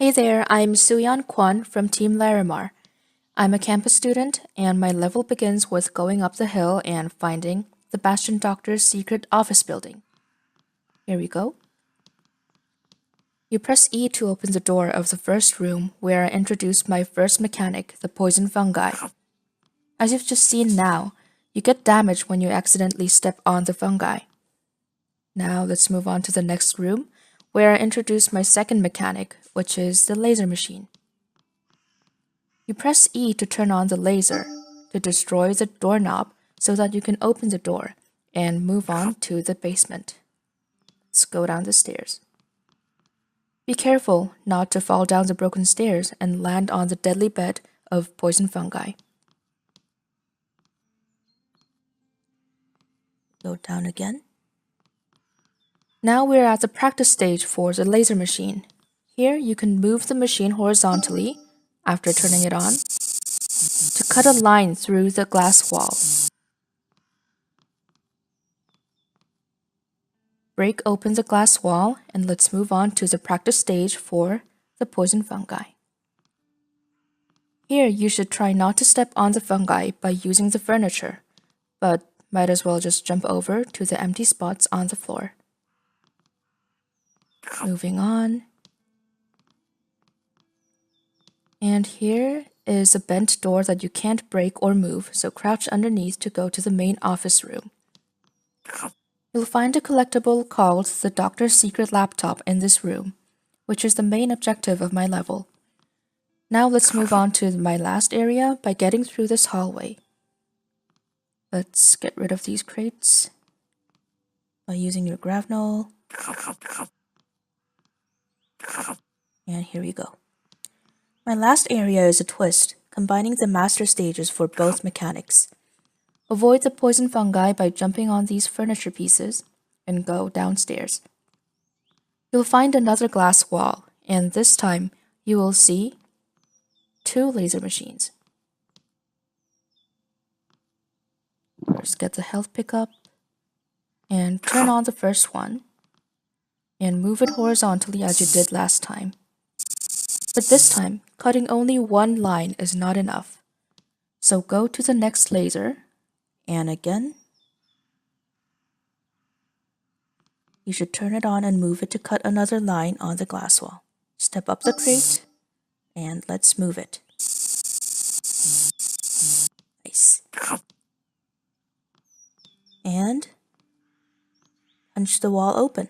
Hey there, I'm Soo Yeon Kwon from Team Larimar. I'm a campus student, and my level begins with going up the hill and finding the Bastion Doctor's secret office building. Here we go. You press E to open the door of the first room where I introduce my first mechanic, the poison fungi. As you've just seen now, you get damaged when you accidentally step on the fungi. Now let's move on to the next room, where I introduce my second mechanic, which is the laser machine. You press E to turn on the laser, to destroy the doorknob so that you can open the door and move on to the basement. Let's go down the stairs. Be careful not to fall down the broken stairs and land on the deadly bed of poison fungi. Go down again. Now we're at the practice stage for the laser machine. Here you can move the machine horizontally after turning it on to cut a line through the glass wall. Break open the glass wall and let's move on to the practice stage for the poison fungi. Here you should try not to step on the fungi by using the furniture, but might as well just jump over to the empty spots on the floor. Moving on. And here is a bent door that you can't break or move, so crouch underneath to go to the main office room. You'll find a collectible called the Doctor's Secret Laptop in this room, which is the main objective of my level. Now let's move on to my last area by getting through this hallway. Let's get rid of these crates by using your grapnel. And here we go. My last area is a twist, combining the master stages for both mechanics. Avoid the poison fungi by jumping on these furniture pieces and go downstairs. You'll find another glass wall, and this time you will see 2 laser machines. First, get the health pickup and turn on the first one and move it horizontally as you did last time. But this time, cutting only one line is not enough. So go to the next laser, and again, you should turn it on and move it to cut another line on the glass wall. Step up the crate, and let's move it. Nice. And punch the wall open.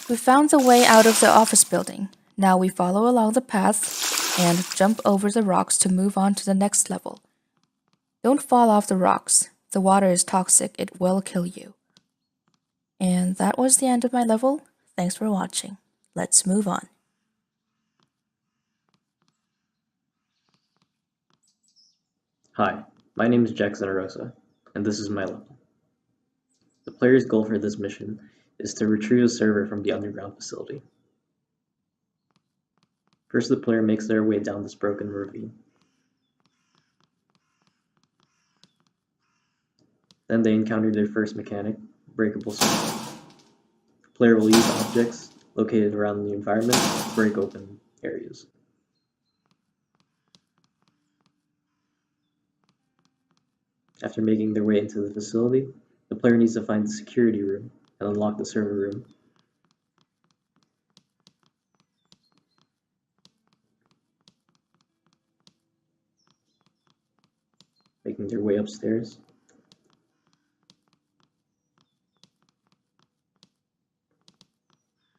We found the way out of the office building. Now we follow along the path and jump over the rocks to move on to the next level. Don't fall off the rocks. The water is toxic. It will kill you. And that was the end of my level. Thanks for watching. Let's move on. Hi, my name is Zenarosa, and this is my level. The player's goal for this mission is to retrieve a server from the underground facility. First, the player makes their way down this broken ravine. Then they encounter their first mechanic, breakable server. The player will use objects located around the environment to break open areas. After making their way into the facility, the player needs to find the security room and unlock the server room. Making their way upstairs.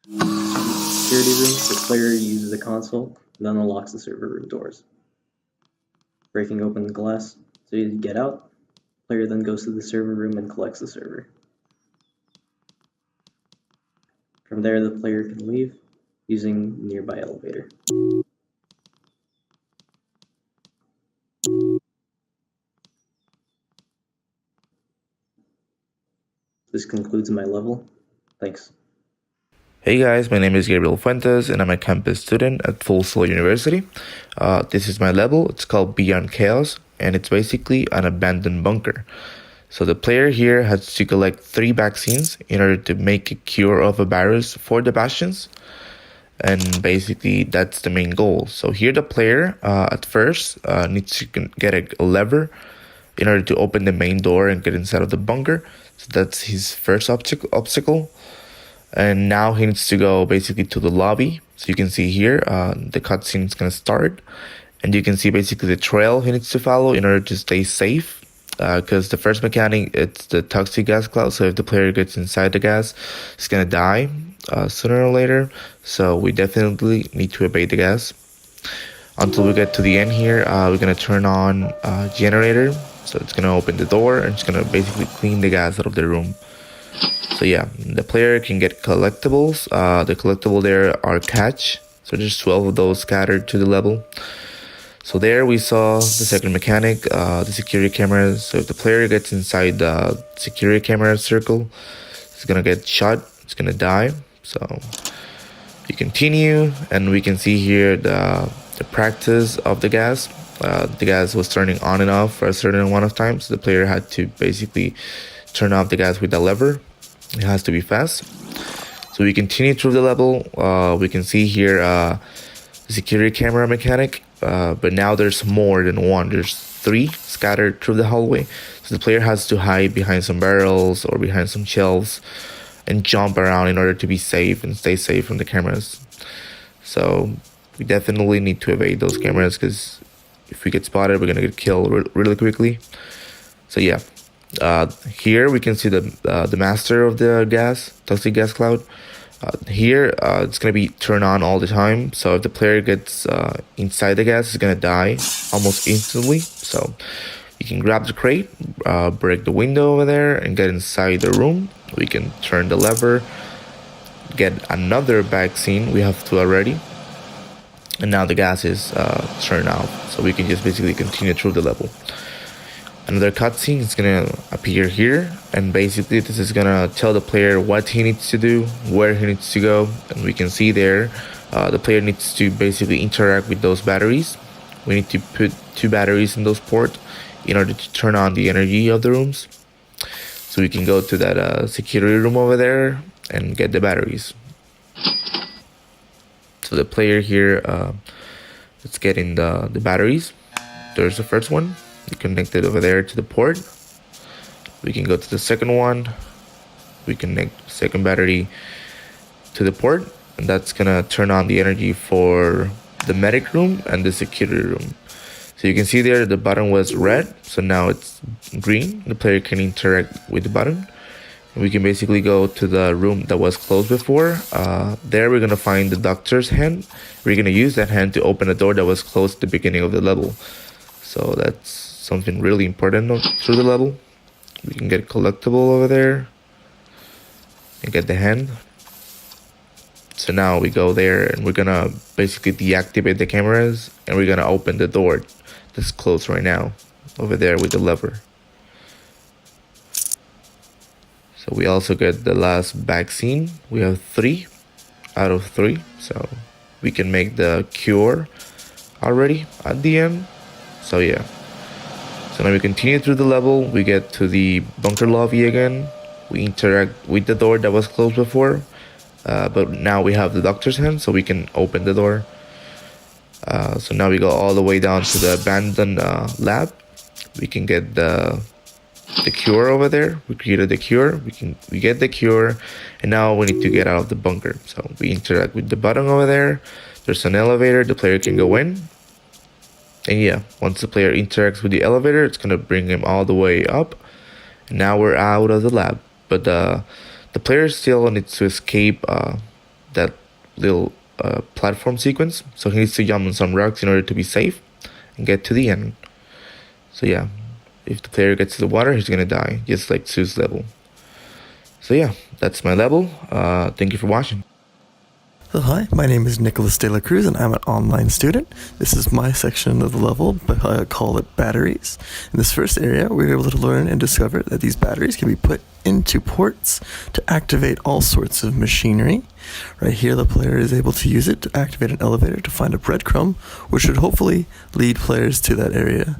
Security room, the player uses the console and then unlocks the server room doors. Breaking open the glass so you get out, the player then goes to the server room and collects the server. From there, the player can leave using the nearby elevator. This concludes my level. Thanks. Hey guys, my name is Gabriel Fuentes and I'm a campus student at Full Sail University. This is my level. It's called Beyond Chaos and it's basically an abandoned bunker. So the player here has to collect 3 vaccines in order to make a cure of a virus for the bastions. And basically that's the main goal. So here the player at first needs to get a lever in order to open the main door and get inside of the bunker. So that's his first obstacle. And now he needs to go basically to the lobby. So you can see here the cutscene is going to start. And you can see basically the trail he needs to follow in order to stay safe. Because the first mechanic, it's the toxic gas cloud. So if the player gets inside the gas, he's going to die sooner or later. So we definitely need to evade the gas. Until we get to the end here, we're going to turn on generator. So it's going to open the door and it's going to basically clean the gas out of the room. So yeah, the player can get collectibles. The collectible there are catch. So there's 12 of those scattered to the level. So there we saw the second mechanic, the security cameras. So if the player gets inside the security camera circle, it's going to get shot. It's going to die. So we continue and we can see here the practice of the gas. The gas was turning on and off for a certain amount of time. So the player had to basically turn off the gas with a lever. It has to be fast. So we continue through the level. We can see here the security camera mechanic. But now there's more than one. There's 3 scattered through the hallway. So the player has to hide behind some barrels or behind some shelves and jump around in order to be safe and stay safe from the cameras. So we definitely need to evade those cameras because if we get spotted, we're going to get killed really quickly. So yeah, here we can see the master of the toxic gas cloud. Here, it's going to be turned on all the time. So if the player gets inside the gas, it's going to die almost instantly. So you can grab the crate, break the window over there, and get inside the room. We can turn the lever, get another vaccine. We have 2 already. And now the gas is turned off. So we can just basically continue through the level. Another cutscene is going to appear here, and basically this is going to tell the player what he needs to do, where he needs to go, and we can see there the player needs to basically interact with those batteries. We need to put 2 batteries in those ports in order to turn on the energy of the rooms. So we can go to that security room over there and get the batteries. So the player here is getting the batteries. There's the first one. We connect it over there to the port. We can go to the second one. We connect the second battery to the port, and that's gonna turn on the energy for the medic room and the security room. So you can see there the button was red, so now it's green. The player can interact with the button. We can basically go to the room that was closed before. There we're gonna find the doctor's hand. We're gonna use that hand to open a door that was closed at the beginning of the level. So that's something really important through the level. We can get collectible over there and get the hand. So now we go there and we're gonna basically deactivate the cameras and we're gonna open the door that's closed right now over there with the lever. So we also get the last vaccine. We have 3 out of 3. So we can make the cure already at the end. So yeah. So now we continue through the level. We get to the bunker lobby again. We interact with the door that was closed before. But now we have the doctor's hand, so we can open the door. So now we go all the way down to the abandoned lab. We can get the cure over there. We created the cure. We get the cure, and now we need to get out of the bunker. So we interact with the button over there. There's an elevator. The player can go in. And yeah, once the player interacts with the elevator, it's gonna bring him all the way up. And now we're out of the lab. But the player still needs to escape that little platform sequence. So he needs to jump on some rocks in order to be safe and get to the end. So yeah, if the player gets to the water, he's gonna die, just like Soo's level. So yeah, that's my level. Thank you for watching. So hi, my name is Nikolas De La Cruz and I'm an online student. This is my section of the level, but I call it batteries. In this first area, we were able to learn and discover that these batteries can be put into ports to activate all sorts of machinery. Right here, the player is able to use it to activate an elevator to find a breadcrumb, which should hopefully lead players to that area.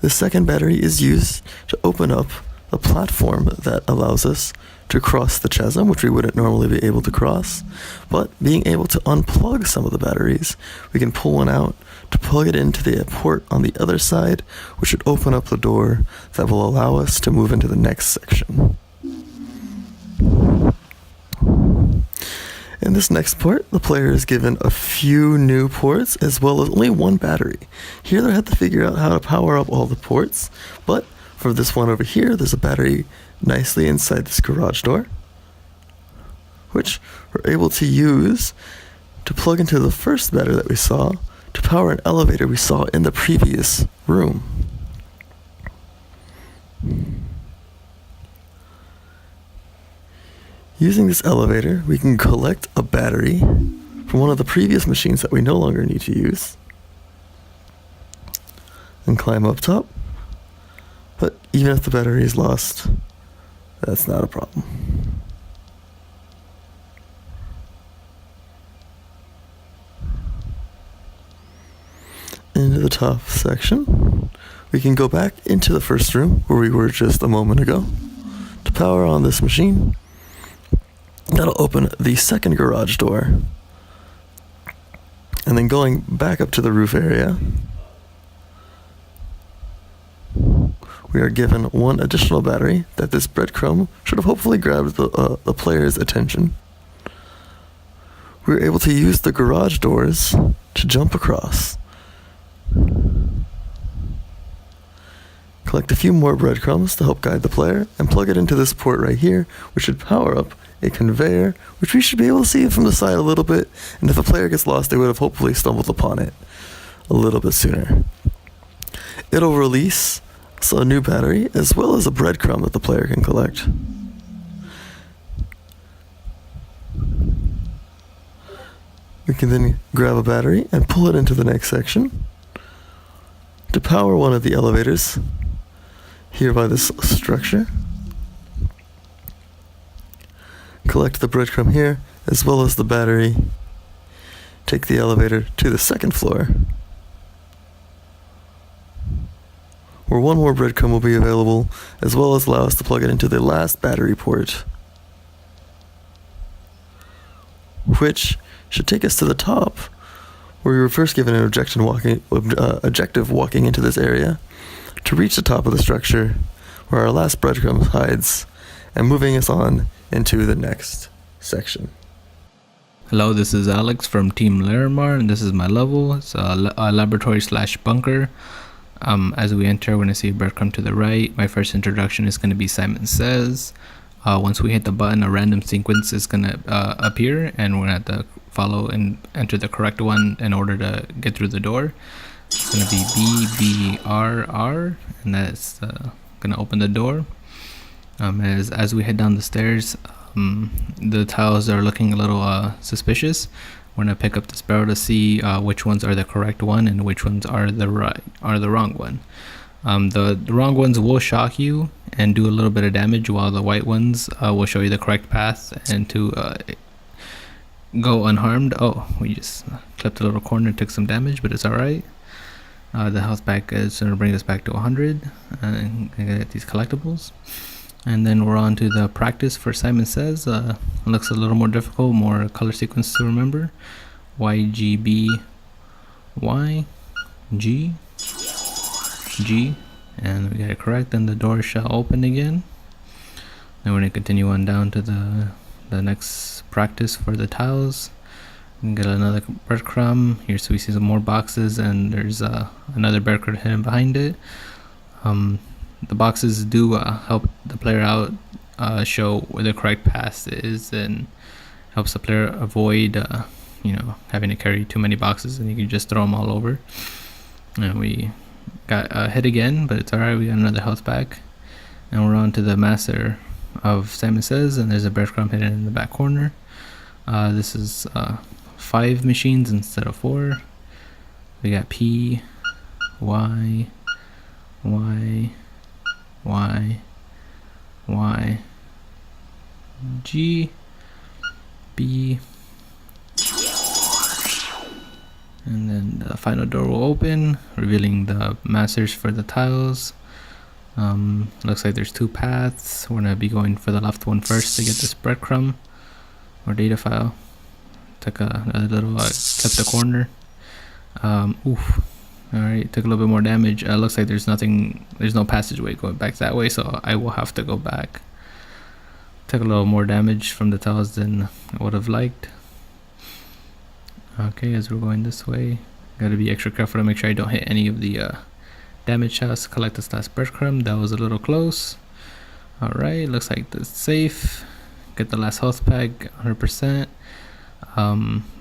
This The second battery is used to open up the platform that allows us to cross the chasm, which we wouldn't normally be able to cross. But being able to unplug some of the batteries, we can pull one out to plug it into the port on the other side, which should open up the door that will allow us to move into the next section. In this next port, the player is given a few new ports as well as only one battery. Here they have to figure out how to power up all the ports, but for this one over here, there's a battery nicely inside this garage door, which we're able to use to plug into the first battery that we saw to power an elevator we saw in the previous room. Using this elevator, we can collect a battery from one of the previous machines that we no longer need to use and climb up top. But even if the battery is lost, that's not a problem. Into the top section, we can go back into the first room where we were just a moment ago to power on this machine. That'll open the second garage door. And then going back up to the roof area, we are given one additional battery that this breadcrumb should have hopefully grabbed the player's attention. We were able to use the garage doors to jump across. Collect a few more breadcrumbs to help guide the player and plug it into this port right here, which should power up a conveyor, which we should be able to see from the side a little bit, and if the player gets lost, they would have hopefully stumbled upon it a little bit sooner. It'll release a new battery, as well as a breadcrumb that the player can collect. We can then grab a battery and pull it into the next section to power one of the elevators here by this structure. Collect the breadcrumb here, as well as the battery. Take the elevator to the second floor, where one more breadcrumb will be available, as well as allow us to plug it into the last battery port, which should take us to the top, where we were first given an objective walking into this area, to reach the top of the structure, where our last breadcrumb hides, and moving us on into the next section. Hello, this is Alex from Team Larimar, and this is my level. It's a laboratory / bunker. As we enter, we're going to see a breadcrumb to the right. My first introduction is going to be Simon Says. Once we hit the button, a random sequence is going to appear, and we're going to have to follow and enter the correct one in order to get through the door. It's going to be BBRR, and that's going to open the door. As we head down the stairs, the tiles are looking a little suspicious. We're gonna pick up this barrel to see which ones are the correct one and which ones are the wrong one. The wrong ones will shock you and do a little bit of damage, while the white ones will show you the correct path and to go unharmed. Oh, we just clipped a little corner, took some damage, but it's alright. The health pack is going to bring us back to 100 and get these collectibles. And then we're on to the practice for Simon Says. Looks a little more difficult, more color sequence to remember. YGB Y G G, and we got it correct. Then the door shall open again. Then we're gonna continue on down to the next practice for the tiles. And get another breadcrumb here, so we see some more boxes, and there's another breadcrumb hidden behind it. The boxes do help the player out, show where the correct path is, and helps the player avoid having to carry too many boxes, and you can just throw them all over. And we got hit again, but it's alright, we got another health back. And we're on to the master of Simon Says, and there's a breadcrumb hidden in the back corner. This is 5 machines instead of 4. We got P, Y, Y, Y, Y, G, B, And then the final door will open, revealing the masters for the tiles. Looks like there's 2 paths. We're gonna be going for the left one first to get this breadcrumb or data file. Took a little, kept the corner. Oof. Alright, took a little bit more damage. Looks like there's no passageway going back that way, so I will have to go back. Took a little more damage from the tiles than I would have liked. Okay, as we're going this way, gotta be extra careful to make sure I don't hit any of the damage shots. Collect this last breadcrumb. That was a little close. Alright, looks like that's safe. Get the last health pack, 100%.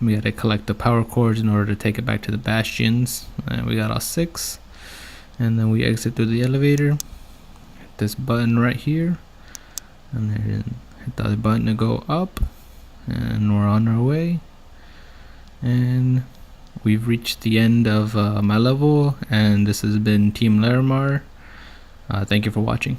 We gotta collect the power cores in order to take it back to the bastions. And we got all 6. And then we exit through the elevator. Hit this button right here. And then hit the other button to go up. And we're on our way. And we've reached the end of my level, and this has been Team Larimar. Thank you for watching.